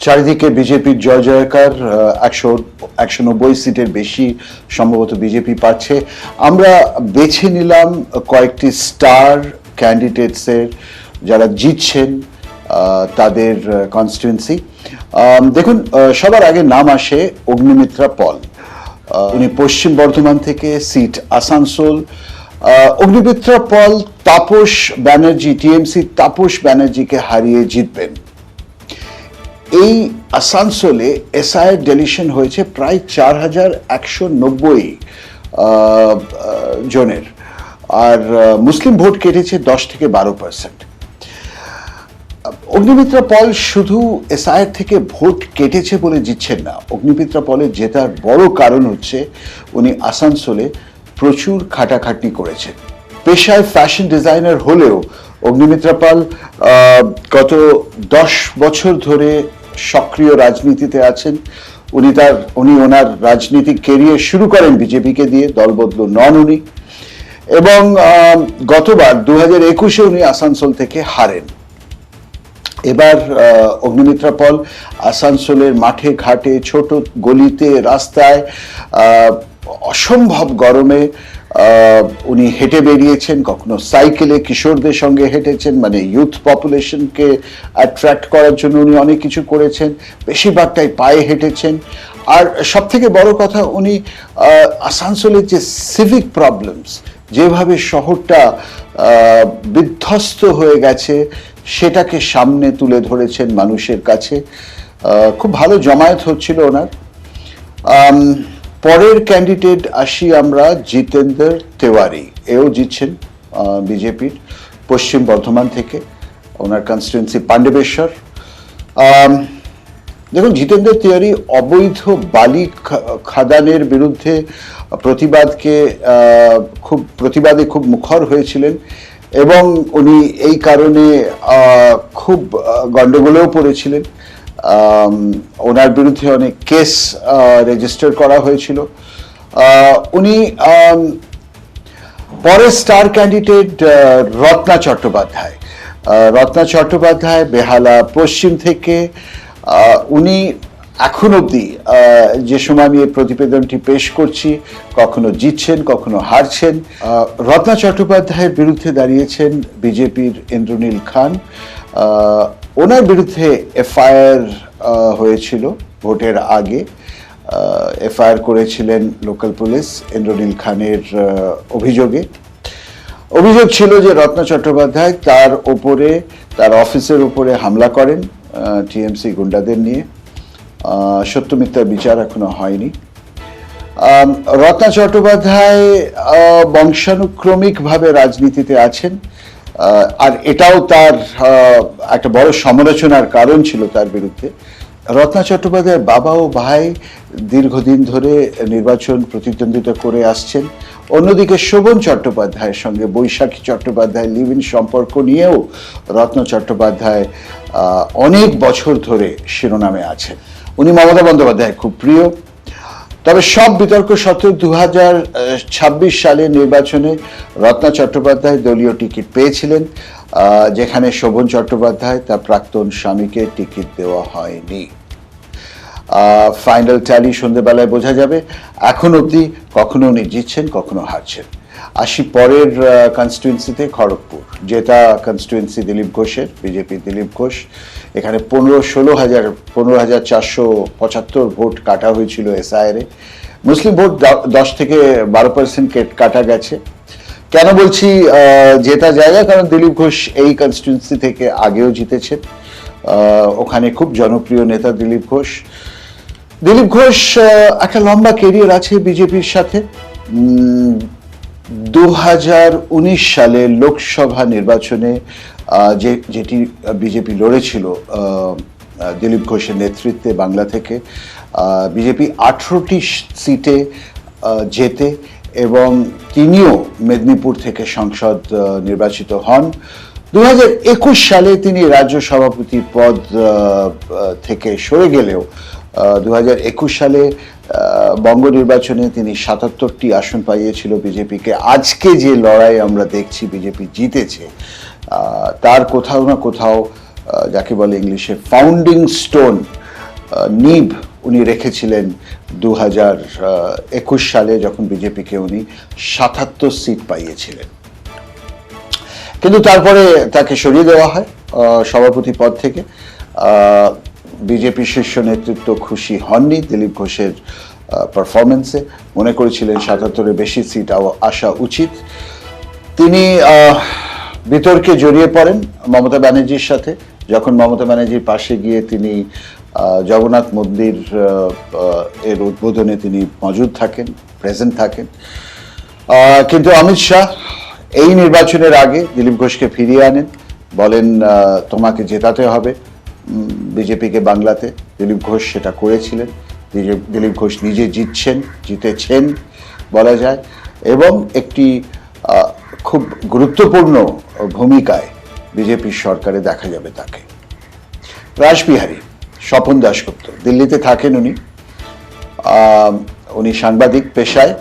চারিদিকে বিজেপির জয় জয়কার। 190 সিটের বেশি সম্ভবত বিজেপি পাচ্ছে। আমরা বেছে নিলাম কয়েকটি স্টার ক্যান্ডিডেটসের যারা জিতছেন তাদের কনস্টিটুয়েন্সি। দেখুন, সবার আগে নাম আসে অগ্নিমিত্রা পল। উনি পশ্চিম বর্ধমান থেকে, সিট আসানসোল। অগ্নিমিত্রা পল তাপস ব্যানার্জি, টিএমসি তাপস ব্যানার্জিকে হারিয়ে জিতবেন। এই আসানসোলে এসআইয়ের ডেলিশন হয়েছে প্রায় 4190 জনের, আর মুসলিম ভোট কেটেছে 10 থেকে 12%। অগ্নিমিত্রা পল শুধু এসআইয়ের থেকে ভোট কেটেছে বলে জিতছেন না। অগ্নিমিত্রা পলের জেতার বড় কারণ হচ্ছে উনি আসানসোলে প্রচুর খাটাখাটনি করেছেন। পেশায় ফ্যাশন ডিজাইনার হলেও অগ্নিমিত্রা পাল গত 10 বছর ধরে সক্রিয় রাজনীতিতে আছেন। উনি ওনার রাজনীতিক কেরিয়ার শুরু করেন বিজেপিকে দিয়ে, দলবদলু নন উনি। এবং গতবার 2021-এ উনি আসানসোল থেকে হারেন। এবার অগ্নিমিত্রা পল আসানসোলের মাঠে ঘাটে, ছোট গলিতে, রাস্তায় অসম্ভব গরমে উনি হেঁটে বেরিয়েছেন। কখনো সাইকেলে কিশোরদের সঙ্গে হেঁটেছেন, মানে ইউথ পপুলেশনকে অ্যাট্রাক্ট করার জন্য উনি অনেক কিছু করেছেন। বেশিরভাগটাই পায়ে হেঁটেছেন। আর সব থেকে বড় কথা, উনি আসানসোলের যে সিভিক প্রবলেমস, যেভাবে শহরটা বিধ্বস্ত হয়ে গেছে, সেটাকে সামনে তুলে ধরেছেন মানুষের কাছে। খুব ভালো জমায়েত হচ্ছিল ওনার। পরের ক্যান্ডিডেট আসি আমরা জিতেন্দ্র তেওয়ারি। এও জিতছেন বিজেপির পশ্চিম বর্ধমান থেকে, ওনার কনস্টিটুয়েন্সি পাণ্ডবেশ্বর। দেখুন, জিতেন্দ্র তেওয়ারি অবৈধ বালি খাদানের বিরুদ্ধে প্রতিবাদে খুব মুখর হয়েছিলেন এবং উনি এই কারণে খুব গন্ডগোলেও পড়েছিলেন। ওনার বিরুদ্ধে অনেক কেস রেজিস্টার করা হয়েছিল। উনি পরের স্টার ক্যান্ডিডেট রত্না চট্টোপাধ্যায় বেহালা পশ্চিম থেকে। উনি এখন অবধি, যে সময় আমি এই প্রতিবেদনটি পেশ করছি, কখনো জিতছেন কখনো হারছেন। রত্না চট্টোপাধ্যায়ের বিরুদ্ধে দাঁড়িয়েছেন বিজেপির ইন্দ্রনীল খান। ওনার বিরুদ্ধে এফআইআর হয়েছিল ভোটের আগে। এফআইআর করেছিলেন লোকাল পুলিশ ইন্দ্রনীল খানের অভিযোগ ছিল যে রত্না চট্টোপাধ্যায় তার অফিসের উপরে হামলা করেন টিএমসি গুন্ডাদের নিয়ে। সত্য মিথ্যার বিচার এখনো হয়নি। রত্না চট্টোপাধ্যায় বংশানুক্রমিকভাবে রাজনীতিতে আছেন, আর এটাও তার একটা বড় সমালোচনার কারণ ছিল তার বিরুদ্ধে। রত্না চট্টোপাধ্যায়ের বাবা ও ভাই দীর্ঘদিন ধরে নির্বাচন প্রতিদ্বন্দ্বিতা করে আসছেন। অন্যদিকে শোভন চট্টোপাধ্যায়ের সঙ্গে বৈশাখী চট্টোপাধ্যায় লিভ ইন সম্পর্ক নিয়েও রত্না চট্টোপাধ্যায় অনেক বছর ধরে শিরোনামে আছেন। উনি মমতা বন্দ্যোপাধ্যায় খুব প্রিয়। তবে সব বিতর্ক সত্ত্বেও 2026 সালের নির্বাচনে রত্না চট্টোপাধ্যায় দলীয় টিকিট পেয়েছিলেন, যেখানে শোভন চট্টোপাধ্যায় তার প্রাক্তন স্বামীকে টিকিট দেওয়া হয়নি। ফাইনাল ট্যালি সন্ধ্যেবেলায় বোঝা যাবে। এখন অবধি কখনো উনি জিতছেন কখনো হারছেন। আসি পরের কনস্টিটুয়েন্সিতে, খড়গপুর, যেটা কনস্টিটুয়েন্সি দিলীপ ঘোষের, বিজেপি দিলীপ ঘোষ। এখানে 15,475 ভোট কাটা হয়েছিল এসআইআর-এ। মুসলিম ভোট 10 থেকে 12% কাটা গেছে। কেন বলছি জেতা জায়গা? কারণ দিলীপ ঘোষ এই কনস্টিটুয়েন্সি থেকে আগেও জিতেছেন। ওখানে খুব জনপ্রিয় নেতা দিলীপ ঘোষ। একটা লম্বা কেরিয়ার আছে বিজেপির সাথে। 2019 সালে লোকসভা নির্বাচনে যেটি বিজেপি লড়েছিল দিলীপ ঘোষের নেতৃত্বে বাংলা থেকে, বিজেপি 18টি সিটে জেতে এবং তিনিও মেদিনীপুর থেকে সংসদ নির্বাচিত হন। 2021 সালে তিনি রাজ্য সভাপতি পদ থেকে সরে গেলেও 2021 সালে বঙ্গ নির্বাচনে তিনি 77টি আসন পাইয়েছিল বিজেপিকে। আজকে যে লড়াই আমরা দেখছি বিজেপি জিতেছে, তার কোথাও না কোথাও যাকে বলে ইংলিশে ফাউন্ডিং স্টোন নিব উনি রেখেছিলেন 2021 সালে, যখন বিজেপিকে উনি 77 সিট পাইয়েছিলেন। কিন্তু তারপরে তাকে সরিয়ে দেওয়া হয় সভাপতি পদ থেকে। বিজেপি শীর্ষ নেতৃত্ব খুশি হননি দিলীপ ঘোষের পারফরমেন্সে, মনে করেছিলেন 77-এর বেশি সিট আসা উচিত। তিনি বিতর্কে জড়িয়ে পড়েন মমতা ব্যানার্জির সাথে, যখন মমতা ব্যানার্জির পাশে গিয়ে তিনি জগন্নাথ মন্দির এর উদ্বোধনে তিনি মজুদ থাকেন, প্রেজেন্ট থাকেন। কিন্তু অমিত শাহ এই নির্বাচনের আগে দিলীপ ঘোষকে ফিরিয়ে আনেন, বলেন তোমাকে জেতাতে হবে বিজেপিকে বাংলাতে। দিলীপ ঘোষ সেটা করেছিলেন। দিলীপ ঘোষ নিজে জিতেছেন বলা যায়, এবং একটি খুব গুরুত্বপূর্ণ ভূমিকায় বিজেপির সরকারে দেখা যাবে তাকে। রাসবিহারী স্বপন দাশগুপ্ত দিল্লিতে থাকেন, উনি সাংবাদিক পেশায়,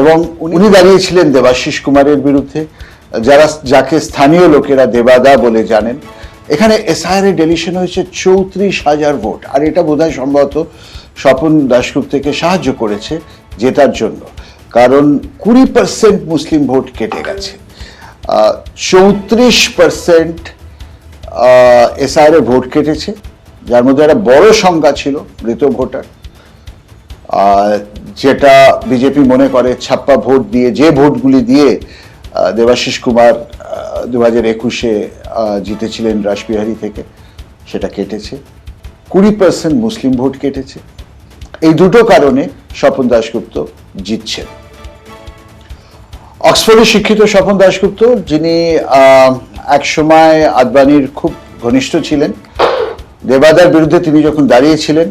এবং উনি দাঁড়িয়েছিলেন দেবাশিস কুমারের বিরুদ্ধে, যাকে স্থানীয় লোকেরা দেবাদা বলে জানেন। এখানে এসআইআর এর ডেলিশন হয়েছে 34,000 ভোট, আর এটা বোধহয় সম্ভবত স্বপন দাশগুপ্তকে সাহায্য করেছে জেতার জন্য, কারণ 20% মুসলিম ভোট কেটে গেছে। 34% এসআইআর এর ভোট কেটেছে, যার মধ্যে একটা বড় সংখ্যা ছিল মৃত ভোটার, যেটা বিজেপি মনে করে ছাপ্পা ভোট দিয়ে, যে ভোটগুলি দিয়ে দেবাশিস কুমার 2021-এ জিতেছিলেন রাসবিহারী থেকে, সেটা কেটেছে। 20% মুসলিম ভোট কেটেছে। এই দুটো কারণে স্বপন দাশগুপ্ত জিতছেন। অক্সফোর্ডে শিক্ষিত স্বপন দাশগুপ্ত, যিনি একসময় আদবানির খুব ঘনিষ্ঠ ছিলেন। দেবাদার বিরুদ্ধে তিনি যখন দাঁড়িয়েছিলেন,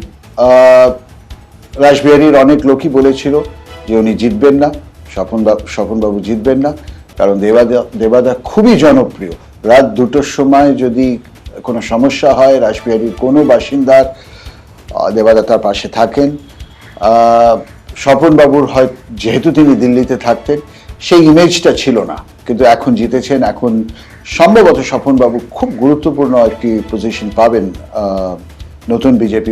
রাসবিহারীর অনেক লোকই বলেছিল যে উনি জিতবেন না, স্বপনবাবু জিতবেন না, কারণ দেবাদা খুবই জনপ্রিয়। রাত 2টোর সময় যদি কোনো সমস্যা হয়, রাসবিহারীর কোনো বাসিন্দার, দেবাদা তার পাশে থাকেন। স্বপনবাবুর হয়, যেহেতু তিনি দিল্লিতে থাকতেন, সেই ইমেজটা ছিল না, কিন্তু এখন জিতেছেন। এখন সম্ভবত স্বপনবাবু খুব গুরুত্বপূর্ণ একটি পজিশন পাবেন নতুন বিজেপি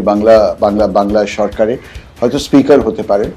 বাংলা সরকারে, হয়তো স্পিকার হতে পারেন।